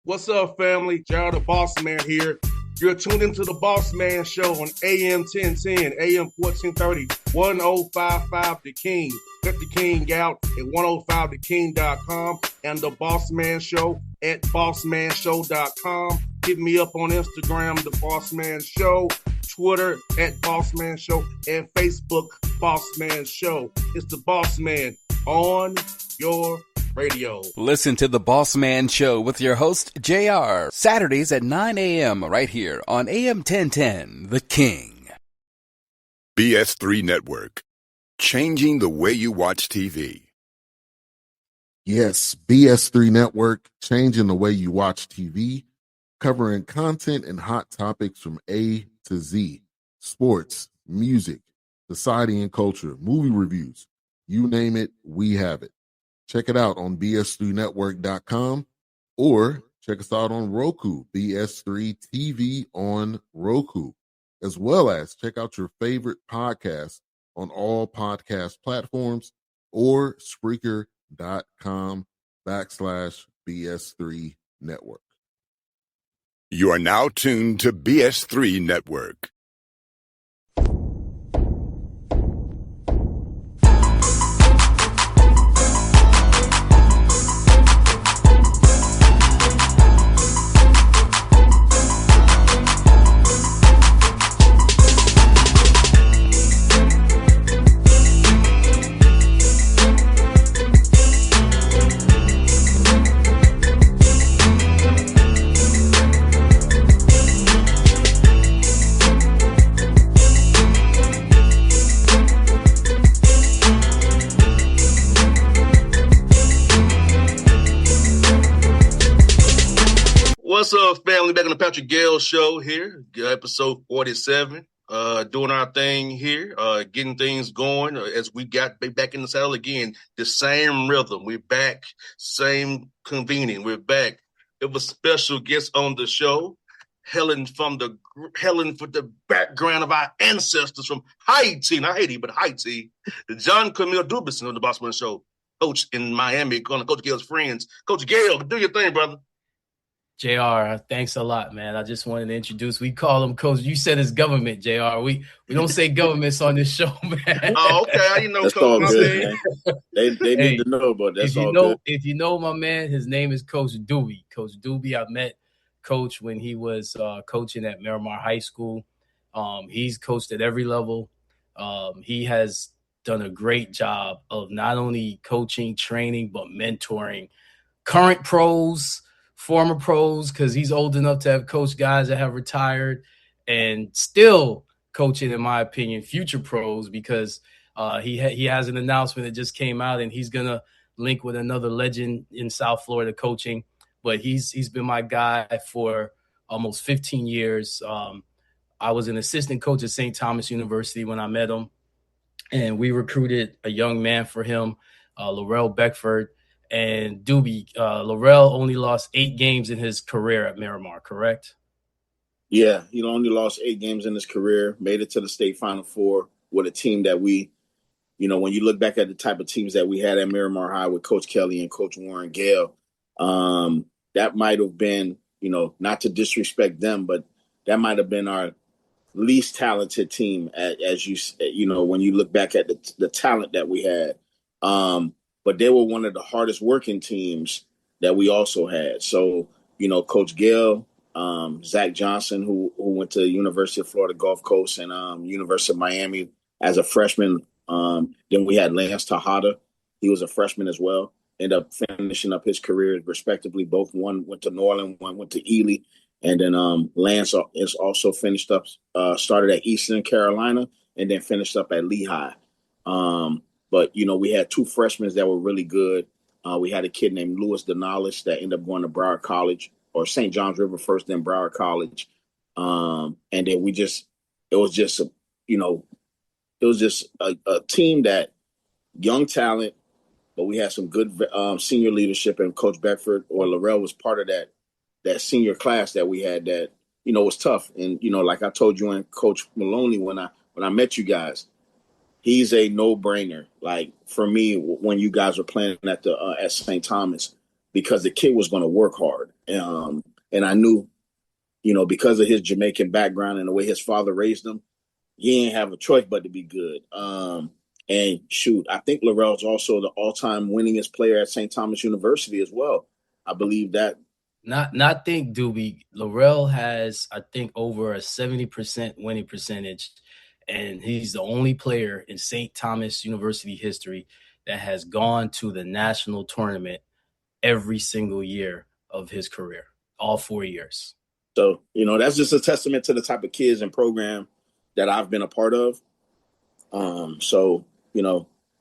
What's up, family? Gerald the Bossman here. You're tuned into the Bossman Show on AM 1010, AM 1430, 1055 The King. Let the King out at 105theking.com and the Bossman Show at bossmanshow.com. Hit me up on Instagram, The Bossman Show, Twitter at Bossman Show, and Facebook, Bossman Show. It's the Bossman on your radio. Listen to the Bossman Show with your host, JR, Saturdays at 9 a.m. right here on AM 1010, The King. BS3 Network, changing the way you watch TV. Yes, BS3 Network, changing the way you watch TV, covering content and hot topics from A to Z, sports, music, society and culture, movie reviews, you name it, we have it. Check it out on bs3network.com or check us out on Roku, BS3 TV on Roku, as well as check out your favorite podcasts on all podcast platforms or Spreaker.com/BS3 Network. You are now tuned to BS3 Network. What's up, family? Back on the Patrick Gayle Show here, episode 47. Doing our thing here, getting things going as we got back in the saddle again. The same rhythm. We're back, same convening. We're back. It was special guest on the show, Helen for the background of our ancestors from Haiti, not Haiti, but Haiti. John Camille Dubison on the Bossman Show, coach in Miami, going to Coach Gayle's friends. Coach Gayle, do your thing, brother. JR, thanks a lot, man. I just wanted to introduce. We call him Coach. You said it's government, JR. We don't say governments on this show, man. Oh, okay. You know, that's Coach. all good, man. They need to know, but that's all good. If you know my man, his name is Coach Doobie. Coach Doobie, I met Coach when he was coaching at Miramar High School. He's coached at every level. He has done a great job of not only coaching, training, but mentoring current pros, former pros, because he's old enough to have coached guys that have retired, and still coaching, in my opinion, future pros, because he has an announcement that just came out, and he's gonna link with another legend in South Florida coaching. But he's been my guy for almost 15 years. I was an assistant coach at St. Thomas University when I met him, and we recruited a young man for him, Laurel Beckford. And Doobie, Laurel only lost 8 games in his career at Miramar, correct? Yeah, he only lost 8 games in his career, made it to the state Final Four with a team that we, when you look back at the type of teams that we had at Miramar High with Coach Kelly and Coach Warren Gayle, that might have been, not to disrespect them, but that might have been our least talented team, as when you look back at the talent that we had. But they were one of the hardest working teams that we also had. So, Coach Gayle, Zach Johnson, who went to the University of Florida Gulf Coast and University of Miami as a freshman. Then we had Lance Tejada. He was a freshman as well. Ended up finishing up his career respectively. Both one went to New Orleans, one went to Ely. And then Lance is also finished up, started at Eastern Carolina, and then finished up at Lehigh. But, we had 2 freshmen that were really good. We had a kid named Louis Denalish that ended up going to Broward College, or St. John's River first, then Broward College. And then it was just a team that young talent, but we had some good senior leadership, and Coach Beckford or Laurel was part of that senior class that we had that, was tough. And, like I told you and Coach Maloney when I met you guys, he's a no-brainer. Like for me, when you guys were playing at St. Thomas, because the kid was going to work hard. And I knew, because of his Jamaican background and the way his father raised him, he didn't have a choice but to be good. And shoot, I think Laurel's also the all-time winningest player at St. Thomas University as well. I believe that. Not think, Doobie. Laurel has, I think, over a 70% winning percentage, and he's the only player in St. Thomas University history that has gone to the national tournament every single year of his career, all 4 years. So, that's just a testament to the type of kids and program that I've been a part of. So,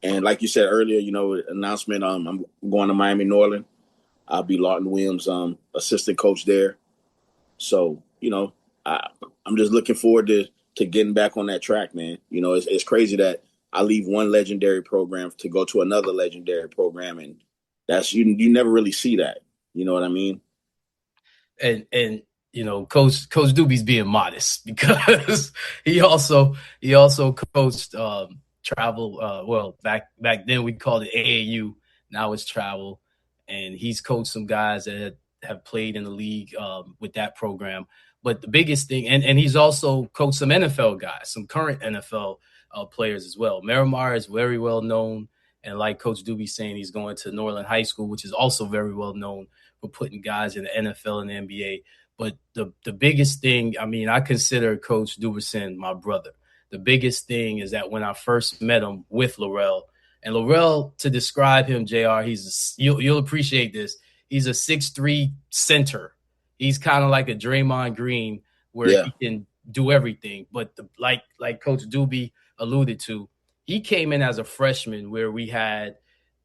and like you said earlier, announcement, I'm going to Miami Norland. I'll be Lawton Williams' assistant coach there. So, I'm just looking forward to getting back on that track, man. It's crazy that I leave one legendary program to go to another legendary program, and that's you never really see that. You know what I mean? And Coach Doobie's being modest because he also coached travel. Back then we called it AAU. Now it's travel, and he's coached some guys that have played in the league with that program. But the biggest thing, and he's also coached some NFL guys, some current NFL players as well. Miramar is very well known, and like Coach Doobie saying, he's going to Norland High School, which is also very well known for putting guys in the NFL and the NBA. But the biggest thing, I consider Coach Duberson my brother. The biggest thing is that when I first met him with Laurel, and Laurel, to describe him, JR, you'll appreciate this. He's a 6'3" center. He's kind of like a Draymond Green where he can do everything. But like Coach Doobie alluded to, he came in as a freshman where we had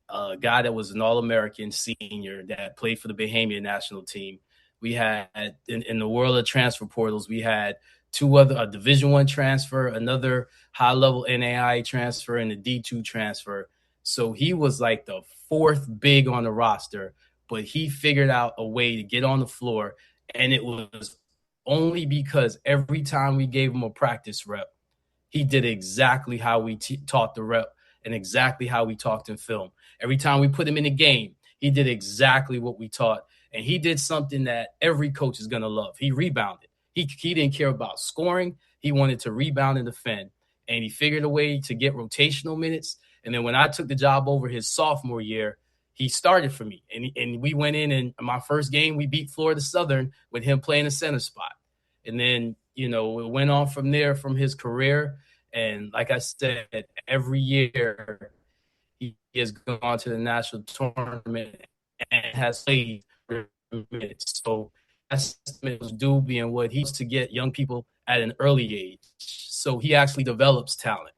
a guy that was an All-American senior that played for the Bahamian national team. We had in the world of transfer portals, we had two other, a Division I transfer, another high-level NAIA transfer, and a D2 transfer. So he was like the fourth big on the roster, but he figured out a way to get on the floor, and it was only because every time we gave him a practice rep, he did exactly how we taught the rep and exactly how we talked in film. Every time we put him in a game, he did exactly what we taught. And he did something that every coach is going to love. He rebounded. He didn't care about scoring. He wanted to rebound and defend. And he figured a way to get rotational minutes. And then when I took the job over his sophomore year, he started for me. And we went in my first game, we beat Florida Southern with him playing the center spot. And then, it went on from there from his career. And like I said, every year he has gone to the national tournament and has played minutes. So that's Doobie and what he used to get young people at an early age. So he actually develops talent.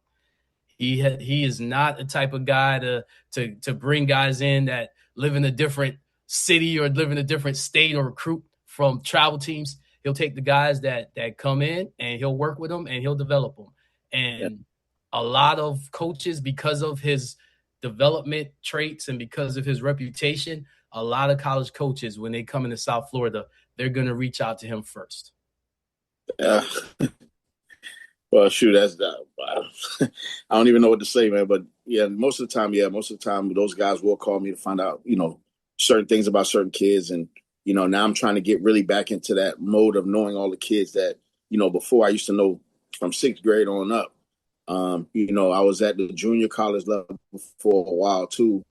He is not the type of guy to bring guys in that live in a different city or live in a different state or recruit from travel teams. He'll take the guys that come in and he'll work with them and he'll develop them. And a lot of coaches, because of his development traits and because of his reputation, a lot of college coaches, when they come into South Florida, they're going to reach out to him first. Well, shoot, I don't even know what to say, man. But most of the time, those guys will call me to find out, certain things about certain kids. And, now I'm trying to get really back into that mode of knowing all the kids that, before I used to know from sixth grade on up. I was at the junior college level for a while too.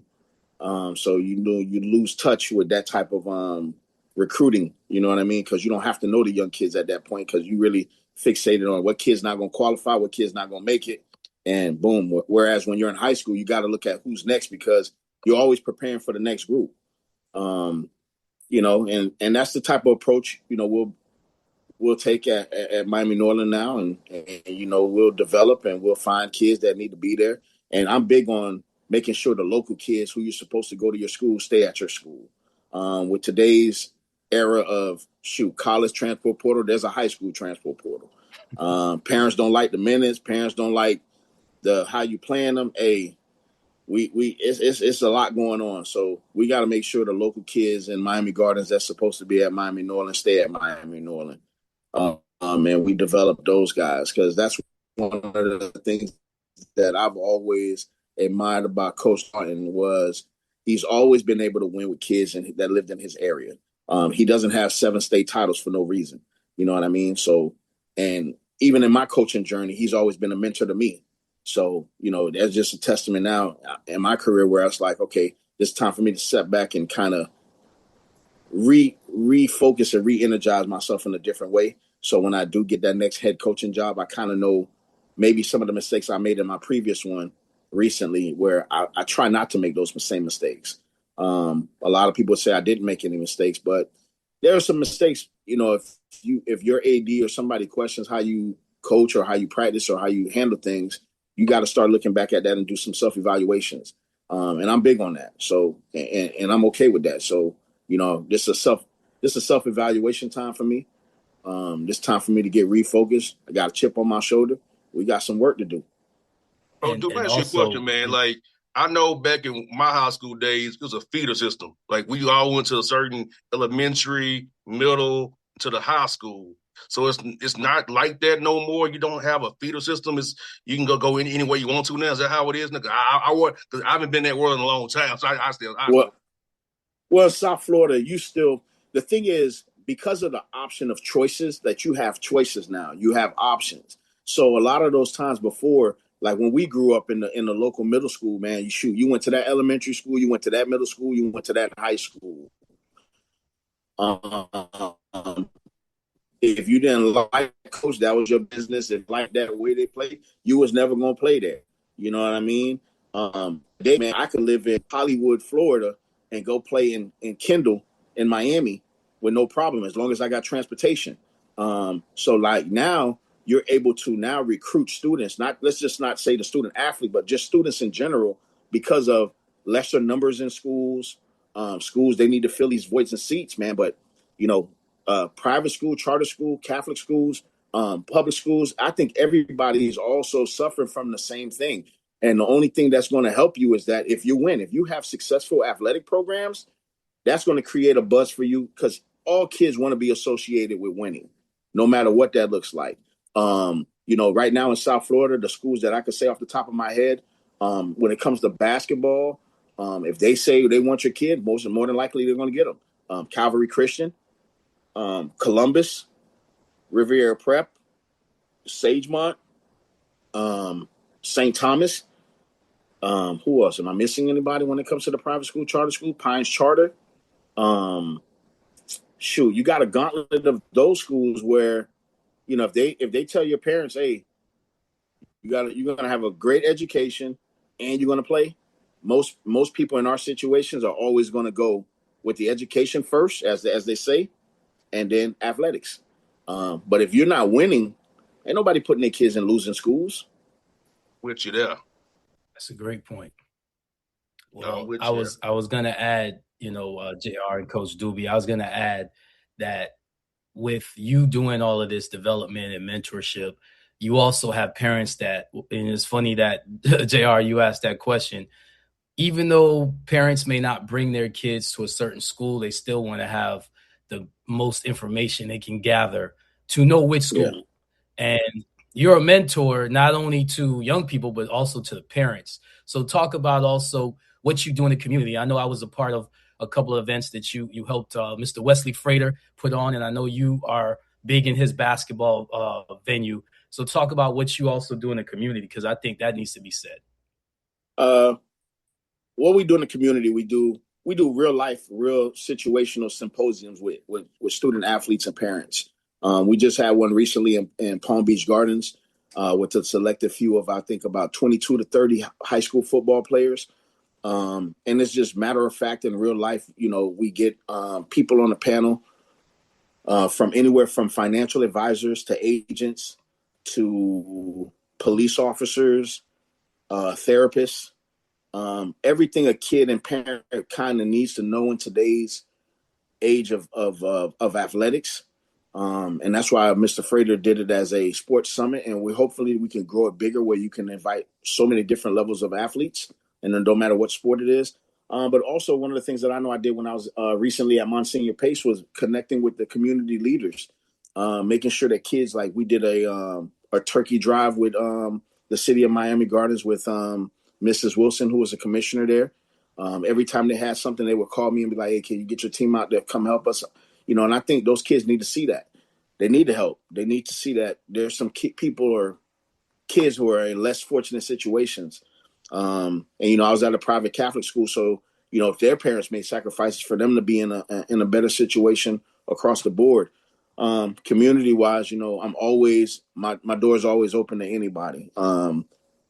So you lose touch with that type of recruiting, you know what I mean? Because you don't have to know the young kids at that point because you really fixated on what kid's not going to qualify, what kid's not going to make it, and boom. Whereas when you're in high school, you got to look at who's next because you're always preparing for the next group. And that's the type of approach, we'll take at Miami Norland now, and we'll develop and we'll find kids that need to be there. And I'm big on making sure the local kids who you're supposed to go to your school stay at your school. With today's era of college transport portal, there's a high school transport portal. Parents don't like the minutes. Parents don't like how you plan them. It's a lot going on. So we got to make sure the local kids in Miami Gardens that's supposed to be at Miami Norland stay at Miami Norland. And we develop those guys because that's one of the things that I've always admired about Coach Martin was he's always been able to win with kids that lived in his area. He doesn't have 7 state titles for no reason. You know what I mean? So, and even in my coaching journey, he's always been a mentor to me. So, that's just a testament now in my career where it's like, okay, it's time for me to step back and kind of refocus and re-energize myself in a different way. So when I do get that next head coaching job, I kind of know maybe some of the mistakes I made in my previous one recently, where I try not to make those same mistakes. A lot of people say I didn't make any mistakes, but there are some mistakes. If your AD or somebody questions how you coach or how you practice or how you handle things, you got to start looking back at that and do some self-evaluations. And I'm big on that. So, and I'm okay with that. So, this is a self-evaluation time for me. This time for me to get refocused. I got a chip on my shoulder. We got some work to do. Bro, dude, let me ask you a question, man. Like, I know back in my high school days, it was a feeder system. Like, we all went to a certain elementary, middle, to the high school. So it's not like that no more. You don't have a feeder system. You can go any way you want to now. Is that how it is? Because I haven't been in that world in a long time, so I still. Well, South Florida, the thing is, because of the option of choices, that you have choices now. You have options. So a lot of those times before, like when we grew up in the local middle school, man, you went to that elementary school, you went to that middle school, you went to that high school. If you didn't like coach, that was your business. If like that way they play, you was never gonna play there. You know what I mean? Man, I could live in Hollywood, Florida, and go play in Kendall in Miami with no problem as long as I got transportation. So like now you're able to now recruit students, let's just not say the student athlete, but just students in general, because of lesser numbers in schools. Schools, they need to fill these voids and seats, man. But private school, charter school, Catholic schools, public schools, I think everybody is also suffering from the same thing. And the only thing that's going to help you is that if you have successful athletic programs, that's going to create a buzz for you, because all kids want to be associated with winning, no matter what that looks like. Right now in South Florida, the schools that I could say off the top of my head, when it comes to basketball, if they say they want your kid, more than likely they're going to get them. Calvary Christian, Columbus, Riviera Prep, Sagemont, St. Thomas. Who else? Am I missing anybody when it comes to the private school, charter school? Pines Charter. You got a gauntlet of those schools where, if they tell your parents, hey, you're gonna have a great education and you're gonna play. Most people in our situations are always gonna go with the education first, as they say, and then athletics. But if you're not winning, ain't nobody putting their kids in losing schools. With you there. That's a great point. Well, I was gonna add, JR and Coach Doobie, I was gonna add that with you doing all of this development and mentorship, you also have parents that, and it's funny that JR, you asked that question. Even though parents may not bring their kids to a certain school, they still want to have the most information they can gather to know which school. Yeah. And you're a mentor not only to young people, but also to the parents. So talk about also what you do in the community. I know I was a part of a couple of events that you helped Mr. Wesley Frater put on, and I know you are big in his basketball venue. So talk about what you also do in the community, because I think that needs to be said. What we do in the community, we do real life, real situational symposiums with student athletes and parents. We just had one recently in Palm Beach Gardens with a selected few of, I think, about 22 to 30 high school football players. And it's just matter of fact in real life. We get people on the panel from anywhere from financial advisors to agents to police officers, therapists. Everything a kid and parent kind of needs to know in today's age of athletics. And that's why Mr. Frater did it as a sports summit. And hopefully we can grow it bigger, where you can invite so many different levels of athletes, and then no matter what sport it is. But also one of the things that I know I did when I was recently at Monsignor Pace was connecting with the community leaders, making sure that kids, like we did a turkey drive with the city of Miami Gardens with Mrs. Wilson, who was a commissioner there. Every time they had something, they would call me and be like, "Hey, can you get your team out there? Come help us." And I think those kids need to see that. They need the help. They need to see that there's some people or kids who are in less fortunate situations. And I was at a private Catholic school, so if their parents made sacrifices for them to be in a better situation across the board. Community wise, I'm always my door's always open to anybody.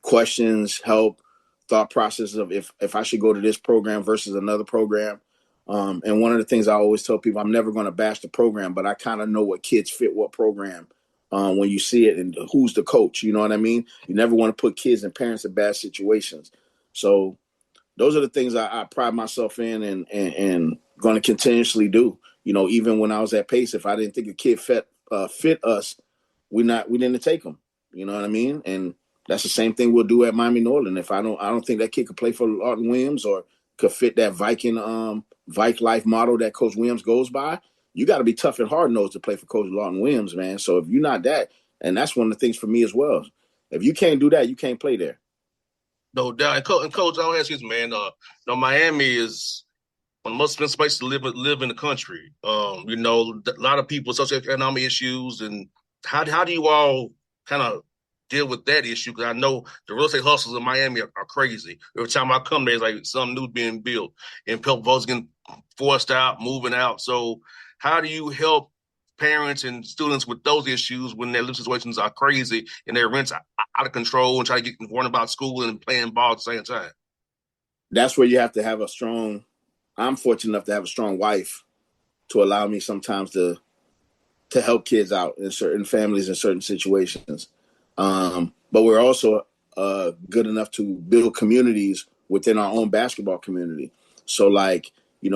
Questions, help, thought processes of if I should go to this program versus another program. And one of the things I always tell people, I'm never going to bash the program, but I kind of know what kids fit what program when you see it and who's the coach. You know what I mean? You never want to put kids and parents in bad situations. So those are the things I pride myself in and going to continuously do. Even when I was at Pace, if I didn't think a kid fit us, we didn't take them. You know what I mean? And that's the same thing we'll do at Miami Northern. If I don't think that kid could play for Lawton Williams or could fit that Viking life model that Coach Williams goes by, you got to be tough and hard nosed to play for Coach Lawton Williams, man. So if you're not that, and that's one of the things for me as well. If you can't do that, you can't play there. No doubt. And Coach, I'll ask you, man. Miami is one of the most expensive places to live in the country. A lot of people socioeconomic issues, and how do you all kind of deal with that issue? Because I know the real estate hustles in Miami are crazy. Every time I come there, it's like something new being built, and folks getting forced out, moving out. So how do you help parents and students with those issues when their living situations are crazy and their rents are out of control and try to get worried about school and playing ball at the same time? That's where you have to have I'm fortunate enough to have a strong wife to allow me sometimes to help kids out in certain families in certain situations. But we're also good enough to build communities within our own basketball community. So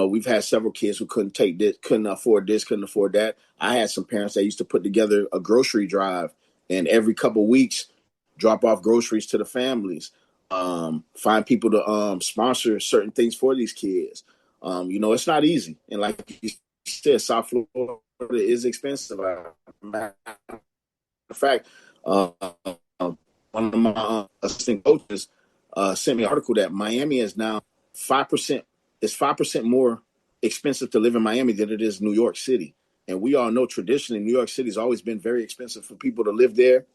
we've had several kids who couldn't take this, couldn't afford this, couldn't afford that. I had some parents that used to put together a grocery drive and every couple of weeks drop off groceries to the families, find people to sponsor certain things for these kids. It's not easy. And like you said, South Florida is expensive. Matter of fact, one of my assistant coaches sent me an article that Miami is now 5%. It's 5% more expensive to live in Miami than it is New York City. And we all know traditionally New York City has always been very expensive for people to live there.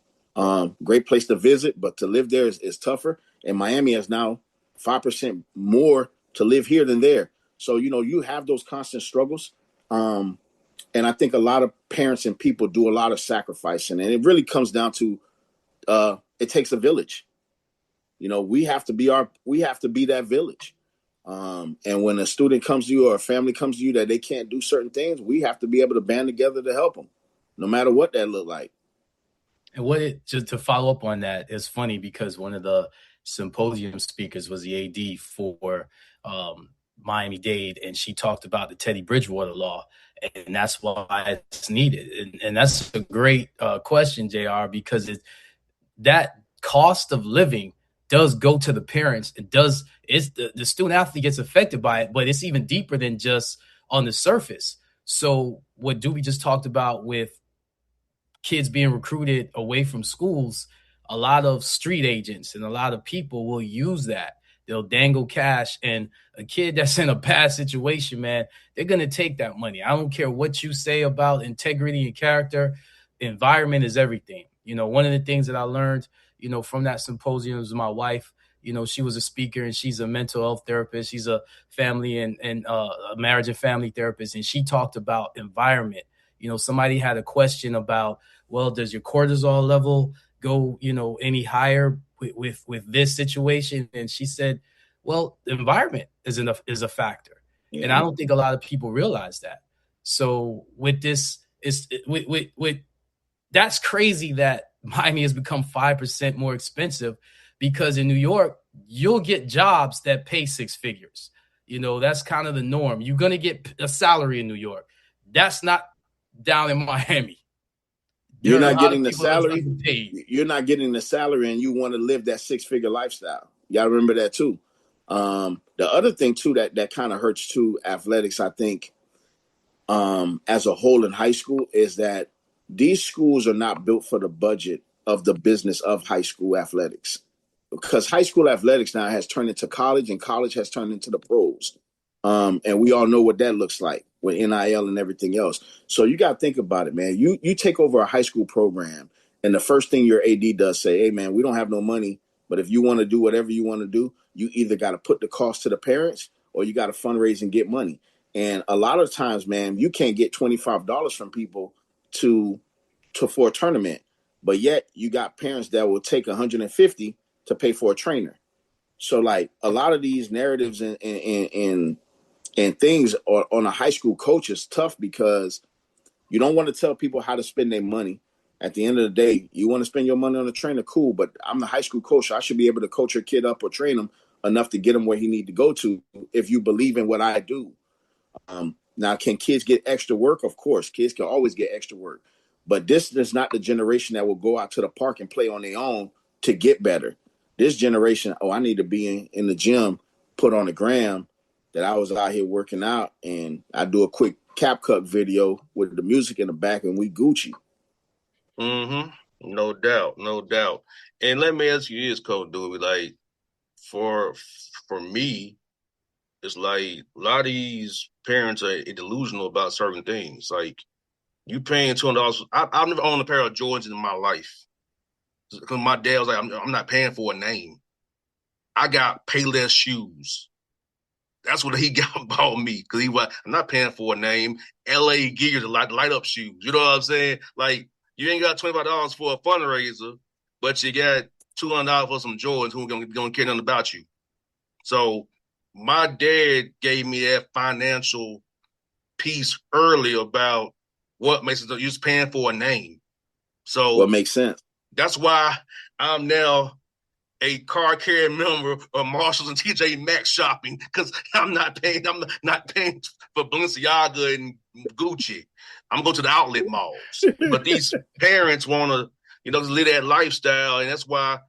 Great place to visit, but to live there is tougher. And Miami is now 5% more to live here than there. So, you have those constant struggles. And I think a lot of parents and people do a lot of sacrificing. And it really comes down to it takes a village. We have to be that village. And when a student comes to you or a family comes to you that they can't do certain things, we have to be able to band together to help them, no matter what that look like. And just to follow up on that, it's funny because one of the symposium speakers was the AD for Miami-Dade, and she talked about the Teddy Bridgewater law, and that's why it's needed. And that's a great question, JR, because that cost of living does go to the parents. The student athlete gets affected by it, but it's even deeper than just on the surface. So what Doobie just talked about with kids being recruited away from schools, a lot of street agents and a lot of people will use that. They'll dangle cash, and a kid that's in a bad situation, man, they're going to take that money. I don't care what you say about integrity and character. Environment is everything. One of the things that I learned, from that symposium was my wife. She was a speaker and she's a mental health therapist. She's a family and a marriage and family therapist. And she talked about environment. Somebody had a question about, well, does your cortisol level go, any higher with this situation? And she said, well, the environment is a factor. Yeah. And I don't think a lot of people realize that. So with this, that's crazy that Miami has become 5% more expensive, because in New York, you'll get jobs that pay six figures. That's kind of the norm. You're going to get a salary in New York. That's not down in Miami. You're not getting the salary. You're not getting the salary, and you want to live that six-figure lifestyle. You got to remember that too. The other thing too that kind of hurts too athletics, I think, as a whole in high school, is that these schools are not built for the budget of the business of high school athletics. because high school athletics now has turned into college, and college has turned into the pros. And we all know what that looks like with NIL and everything else. So you got to think about it, man. You take over a high school program, and the first thing your AD does say, hey, man, we don't have no money, but if you want to do whatever you want to do, you either got to put the cost to the parents or you got to fundraise and get money. And a lot of times, man, you can't get $25 from people for a tournament, but yet you got parents that will take 150 to pay for a trainer. So like a lot of these narratives and things on a high school coach is tough because you don't want to tell people how to spend their money. At the end of the day, you want to spend your money on a trainer, cool, but I'm the high school coach. So I should be able to coach your kid up or train him enough to get him where he need to go to if you believe in what I do. Now, can kids get extra work? Of course, kids can always get extra work. But this is not the generation that will go out to the park and play on their own to get better. This generation, I need to be in the gym, put on the gram that I was out here working out, and I do a quick cap cut video with the music in the back, and we Gucci. No doubt, no doubt. And let me ask you this, Coach Dewey, like for me, it's like a lot of these parents are delusional about certain things. Like you paying $200. I've never owned a pair of Jordans in my life because my dad was like, I'm not paying for a name. I got Payless shoes. That's what he got bought me because he was, I'm not paying for a name. LA Gear, the light up shoes. You know what I'm saying? Like you ain't got $25 for a fundraiser, but you got $200 for some Jordans who gonna care nothing about you. So my dad gave me that financial piece early about what makes it you're just paying for a name. So what makes sense. That's why I'm now a car carrying member of Marshalls and TJ Maxx shopping because I'm not paying for Balenciaga and Gucci. I'm going to the outlet malls. But these parents want to, live that lifestyle, and that's why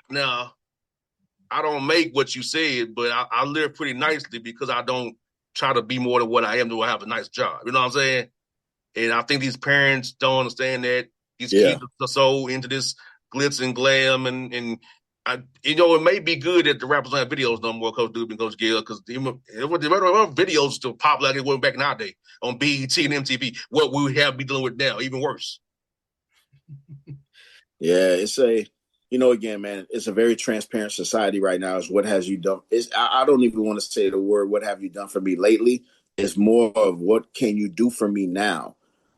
now I don't make what you said, but I live pretty nicely because I don't try to be more than what I am to have a nice job. You know what I'm saying? And I think these parents don't understand that these kids are so into this glitz and glam, and it may be good that the rappers don't have videos no more, Coach Dube and Coach Gayle, because the videos still popular like it was back in our day on BET and MTV. What we have be dealing with now, even worse. Yeah, again, man, it's a very transparent society right now. Is what has you done? I don't even want to say the word "what have you done for me lately." It's more of what can you do for me now.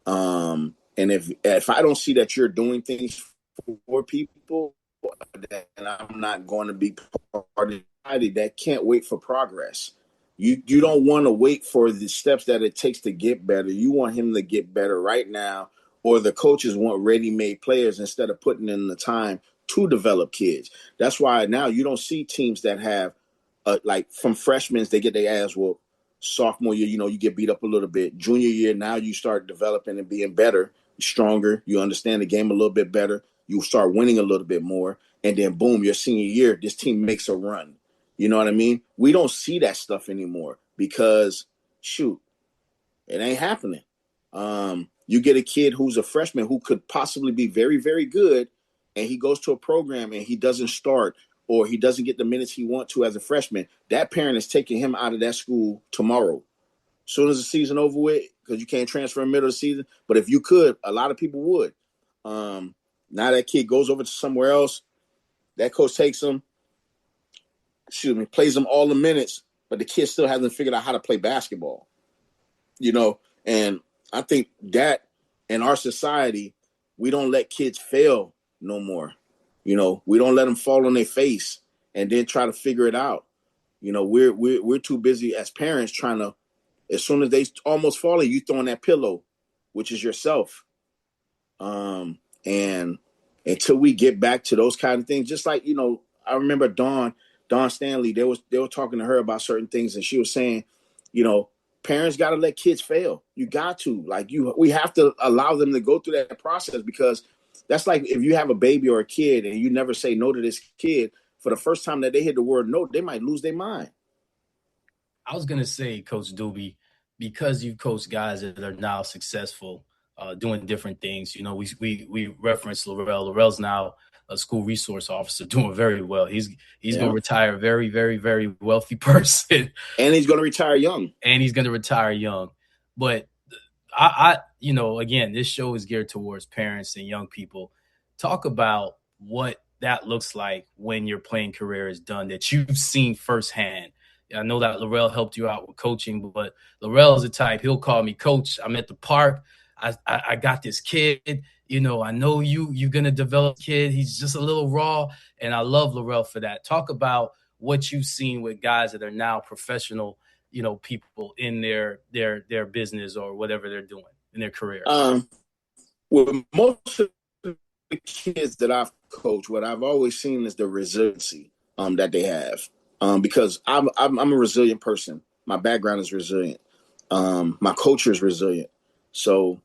And if I don't see that you're doing things for people, then I'm not going to be part of society that can't wait for progress. You don't want to wait for the steps that it takes to get better. You want him to get better right now, or the coaches want ready-made players instead of putting in the time to develop kids. That's why now you don't see teams that have, like from freshmen, they get their ass whooped. Sophomore year, you get beat up a little bit. Junior year, now you start developing and being better, stronger. You understand the game a little bit better. You start winning a little bit more. And then, boom, your senior year, this team makes a run. You know what I mean? We don't see that stuff anymore because, shoot, it ain't happening. You get a kid who's a freshman who could possibly be very, very good, and he goes to a program and he doesn't start or he doesn't get the minutes he wants to as a freshman. That parent is taking him out of that school tomorrow. As soon as the season over with, because you can't transfer in the middle of the season. But if you could, a lot of people would. Now that kid goes over to somewhere else. That coach takes him, plays him all the minutes, but the kid still hasn't figured out how to play basketball. And I think that in our society, we don't let kids fail no more. We don't let them fall on their face and then try to figure it out. We're too busy as parents trying to, as soon as they almost falling, you throwing that pillow, which is yourself. And until we get back to those kind of things, just like, I remember Dawn Stanley, they were talking to her about certain things, and she was saying, parents got to let kids fail. You got to, we have to allow them to go through that process, because that's like if you have a baby or a kid and you never say no to this kid, for the first time that they hear the word no, they might lose their mind. I was going to say, Coach Doobie, because you coach guys that are now successful, doing different things. We referenced Laurel. Laurel's now a school resource officer doing very well. He's going to Yeah. retire a very, very, very wealthy person. And he's going to retire young. And he's going to retire young. But I, you know, again, this show is geared towards parents and young people. Talk about what that looks like when your playing career is done, that you've seen firsthand. I know that Laurel helped you out with coaching, but Laurel is the type, he'll call me, coach, I'm at the park. I got this kid, you know, I know you're going to develop a kid. He's just a little raw. And I love Laurel for that. Talk about what you've seen with guys that are now professional, you know, people in their business or whatever they're doing in their career. With most of the kids that I've coached, what I've always seen is the resiliency that they have. Because I'm a resilient person. My background is resilient. My culture is resilient. So,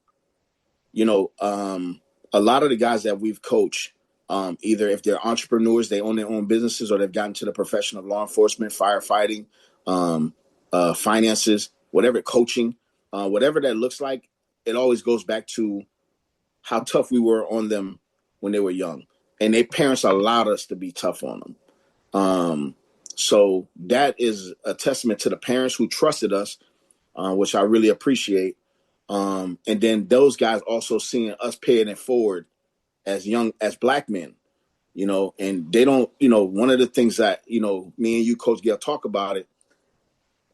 you know, a lot of the guys that we've coached, either if they're entrepreneurs, they own their own businesses, or they've gotten to the profession of law enforcement, firefighting, finances, whatever, coaching, whatever that looks like, it always goes back to how tough we were on them when they were young. And their parents allowed us to be tough on them. So that is a testament to the parents who trusted us, which I really appreciate. And then those guys also seeing us paying it forward as Black men, you know, and they don't, you know, one of the things that, you know, me and you, Coach Gayle, talk about it.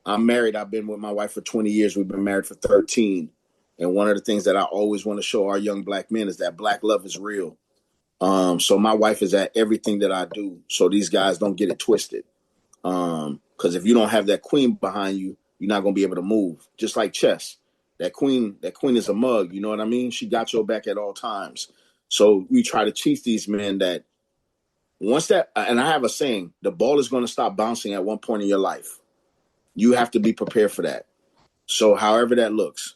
I'm married. I've been with my wife for 20 years. We've been married for 13. And one of the things that I always want to show our young Black men is that Black love is real. So my wife is at everything that I do, so these guys don't get it twisted. Because if you don't have that queen behind you, you're not going to be able to move. Just like chess. That queen is a mug. You know what I mean? She got your back at all times. So we try to teach these men that once that, and I have a saying, the ball is going to stop bouncing at one point in your life. You have to be prepared for that. So however that looks,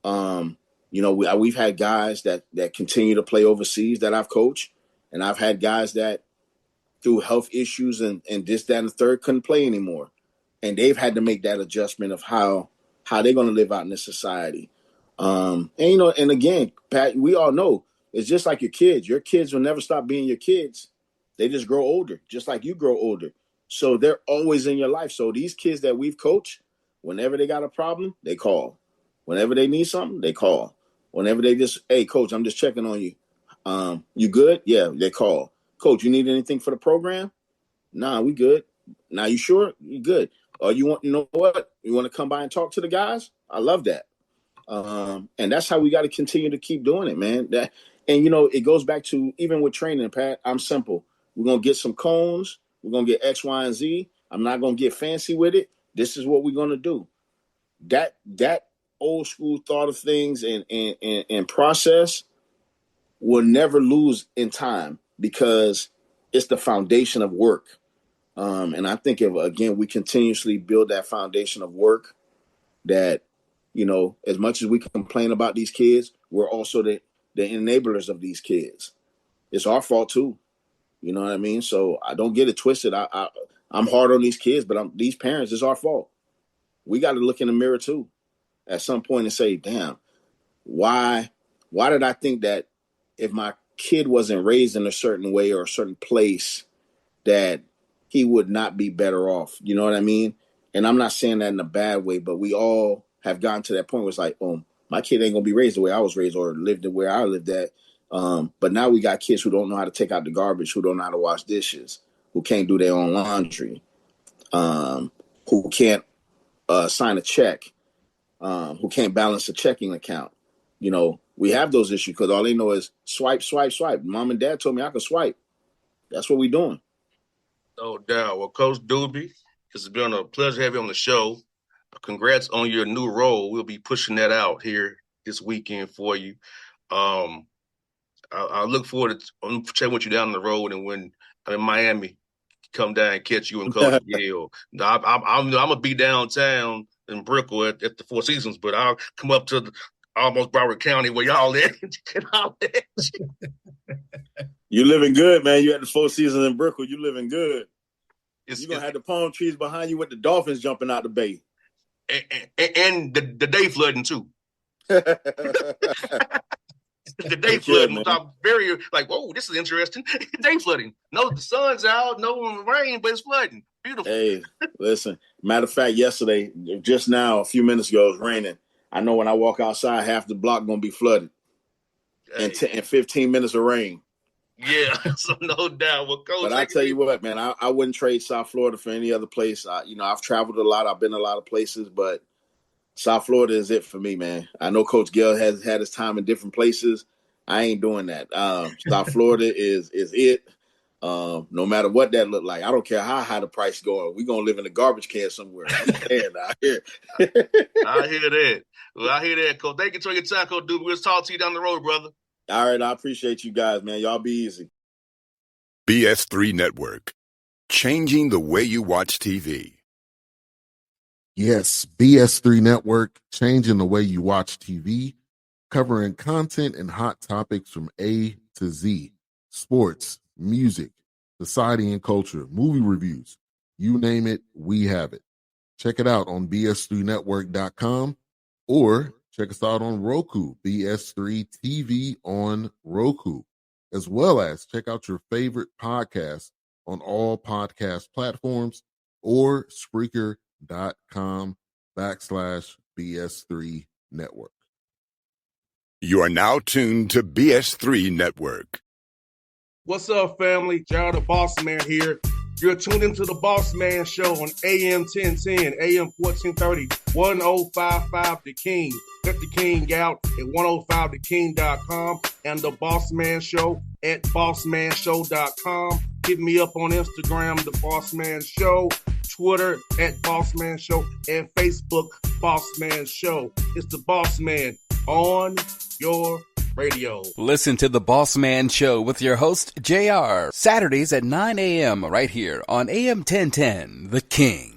you know, we've had guys that continue to play overseas that I've coached, and I've had guys that through health issues and this, that, and the third couldn't play anymore. And they've had to make that adjustment of how they're going to live out in this society. And, you know, and again, Pat, we all know it's just like your kids. Your kids will never stop being your kids. They just grow older, just like you grow older. So they're always in your life. So these kids that we've coached, whenever they got a problem, they call. Whenever they need something, they call. Whenever they just, hey, coach, I'm just checking on you. You good? Yeah, they call. Coach, you need anything for the program? Nah, we good. Now, you sure? You good. You know what? You want to come by and talk to the guys? I love that. And that's how we got to continue to keep doing it, man. And, you know, it goes back to even with training, Pat, I'm simple. We're going to get some cones. We're going to get X, Y, and Z. I'm not going to get fancy with it. This is what we're going to do. That old school thought of things and process will never lose in time because it's the foundation of work. And I think if, again, we continuously build that foundation of work, that, you know, as much as we complain about these kids, we're also the enablers of these kids. It's our fault too. You know what I mean? So I don't get it twisted. I'm hard on these kids, but these parents, it's our fault. We got to look in the mirror too at some point and say, damn, why did I think that if my kid wasn't raised in a certain way or a certain place that he would not be better off? You know what I mean? And I'm not saying that in a bad way, but we all have gotten to that point where it's like, my kid ain't going to be raised the way I was raised or lived the way I lived at. But now we got kids who don't know how to take out the garbage, who don't know how to wash dishes, who can't do their own laundry, who can't sign a check, who can't balance a checking account. You know, we have those issues because all they know is swipe, swipe, swipe. Mom and dad told me I could swipe. That's what we're doing. No doubt. Well, Coach Doobie, it's been a pleasure to have you on the show. Congrats on your new role. We'll be pushing that out here this weekend for you. I look forward to chatting with you down the road, and when I'm in Miami, come down and catch you and Coach Gayle. I'm gonna be downtown in Brickell at the Four Seasons, but I'll come up to almost Broward County where y'all at. You living good, man. You at the Four Seasons in Brickell. You living good. You're gonna have the palm trees behind you with the dolphins jumping out the bay, and the day flooding too. the day flooding, which I'm very like, whoa, this is interesting. Day flooding. No, the sun's out, no rain, but it's flooding. Beautiful. Hey, listen. Matter of fact, yesterday, just now, a few minutes ago, it was raining. I know when I walk outside, half the block gonna be flooded. Hey. And 15 minutes of rain. Yeah, so no doubt. Well, Coach, but I tell you what, man, I wouldn't trade South Florida for any other place. I've traveled a lot. I've been a lot of places, but South Florida is it for me, man. I know Coach Gayle has had his time in different places. I ain't doing that. South Florida is it. No matter what that look like. I don't care how high the price going. We're going to live in a garbage can somewhere. I'm saying out here. I hear that. Well, I hear that, Coach. Thank you for your time, Coach Duke. We'll talk to you down the road, brother. All right. I appreciate you guys, man. Y'all be easy. BS3 Network. Changing the way you watch TV. Yes, BS3 Network, changing the way you watch TV, covering content and hot topics from A to Z. Sports, music, society and culture, movie reviews. You name it, we have it. Check it out on bs3network.com or check us out on Roku, BS3 TV on Roku, as well as check out your favorite podcasts on all podcast platforms or Spreaker.com/BS3 Network. You are now tuned to BS3 Network. What's up, family? Gerald the Bossman here. You're tuned into the Bossman Show on AM 1010, AM 1430, 1055 The King. Check The King out at 105theking.com and the Bossman Show at bossmanshow.com. Hit me up on Instagram, The Bossman Show, Twitter at Bossman Show, and Facebook, Bossman Show. It's the Bossman on your radio. Listen to the Bossman Show with your host, JR, Saturdays at 9 a.m. right here on AM 1010, The King.